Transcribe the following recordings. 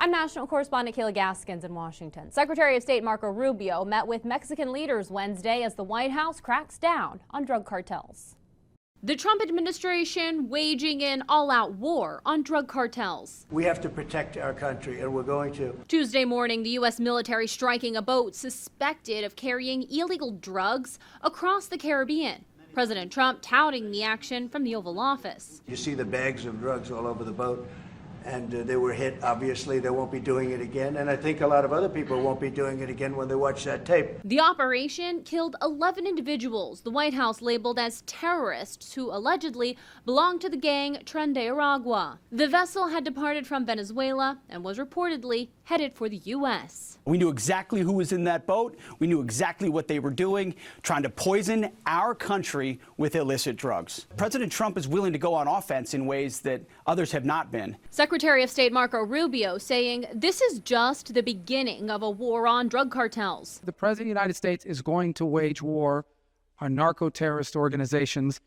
I'm national correspondent Kayla Gaskins in Washington. Secretary of State Marco Rubio met with Mexican leaders Wednesday as the White House cracks down on drug cartels. The Trump administration waging an all-out war on drug cartels. We have to protect our country, and we're going to. Tuesday morning, the U.S. military striking a boat suspected of carrying illegal drugs across the Caribbean. President Trump touting the action from the Oval Office. You see the bags of drugs all over the boat, and they were hit. Obviously, they won't be doing it again, and I think a lot of other people won't be doing it again when they watch that tape. The operation killed 11 individuals the White House labeled as terrorists who allegedly belonged to the gang Tren de Aragua. The vessel had departed from Venezuela and was reportedly headed for the U.S. We knew exactly who was in that boat. We knew exactly what they were doing, trying to poison our country with illicit drugs. President Trump is willing to go on offense in ways that others have not been. Secretary of State Marco Rubio saying this is just the beginning of a war on drug cartels. The President of the United States is going to wage war on narco-terrorist organizations.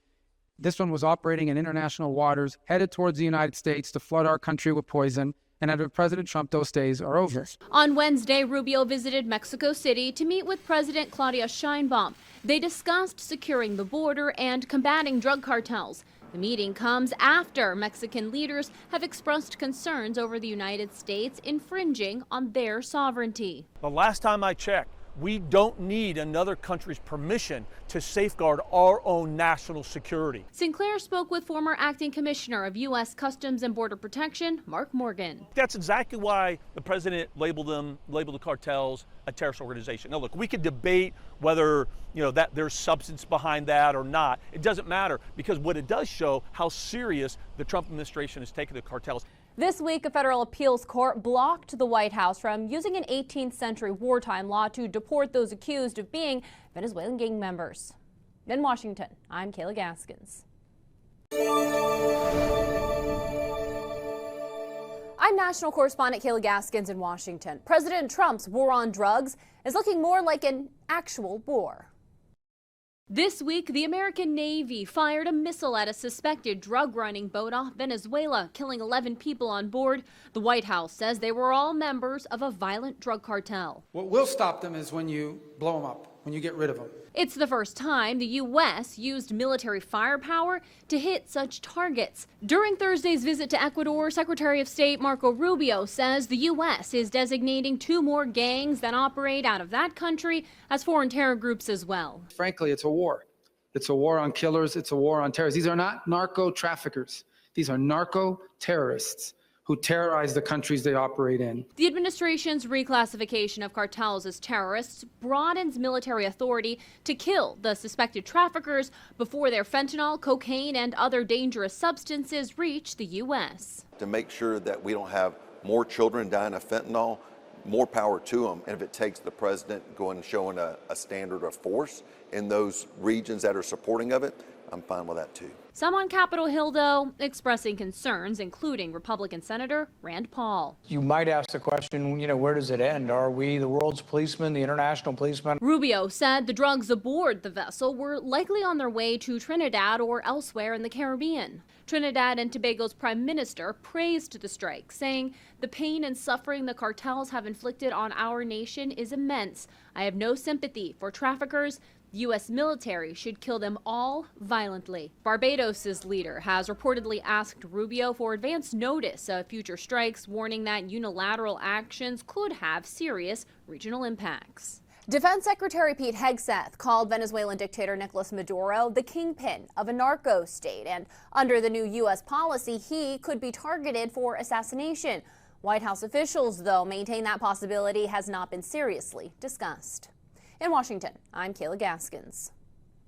This one was operating in international waters, headed towards the United States to flood our country with poison. And under President Trump, those days are over. On Wednesday, Rubio visited Mexico City to meet with President Claudia Sheinbaum. They discussed securing the border and combating drug cartels. The meeting comes after Mexican leaders have expressed concerns over the United States infringing on their sovereignty. The last time I checked, we don't need another country's permission to safeguard our own national security. Sinclair spoke with former acting commissioner of U.S. Customs and Border Protection, Mark Morgan. That's exactly why the president labeled the cartels a terrorist organization. Now, look, we could debate whether that there's substance behind that or not. It doesn't matter, because what it does show how serious the Trump administration is taking the cartels. This week, a federal appeals court blocked the White House from using an 18th century wartime law to deport those accused of being Venezuelan gang members. In Washington, I'm Kayla Gaskins. I'm national correspondent Kayla Gaskins in Washington. President Trump's war on drugs is looking more like an actual war. This week, the American Navy fired a missile at a suspected drug-running boat off Venezuela, killing 11 people on board. The White House says they were all members of a violent drug cartel. What will stop them is when you blow them up, when you get rid of them. It's the first time the U.S. used military firepower to hit such targets. During Thursday's visit to Ecuador, Secretary of State Marco Rubio says the U.S. is designating 2 more gangs that operate out of that country as foreign terror groups as well. Frankly, it's a war. It's a war on killers. It's a war on terrorists. These are not narco traffickers. These are narco terrorists who terrorize the countries they operate in. The administration's reclassification of cartels as terrorists broadens military authority to kill the suspected traffickers before their fentanyl, cocaine, and other dangerous substances reach the U.S. To make sure that we don't have more children dying of fentanyl, more power to them. And if it takes the president going and showing a standard of force in those regions that are supporting of it, I'm fine with that too. Some on Capitol Hill, though, expressing concerns, including Republican Senator Rand Paul. You might ask the question, where does it end? Are we the world's policemen, the international policemen? Rubio said the drugs aboard the vessel were likely on their way to Trinidad or elsewhere in the Caribbean. Trinidad and Tobago's prime minister praised the strike, saying the pain and suffering the cartels have inflicted on our nation is immense. I have no sympathy for traffickers. The U.S. military should kill them all violently. Barbados's leader has reportedly asked Rubio for advance notice of future strikes, warning that unilateral actions could have serious regional impacts. Defense Secretary Pete Hegseth called Venezuelan dictator Nicolas Maduro the kingpin of a narco state, and under the new U.S. policy, he could be targeted for assassination. White House officials, though, maintain that possibility has not been seriously discussed. In Washington, I'm Kayla Gaskins.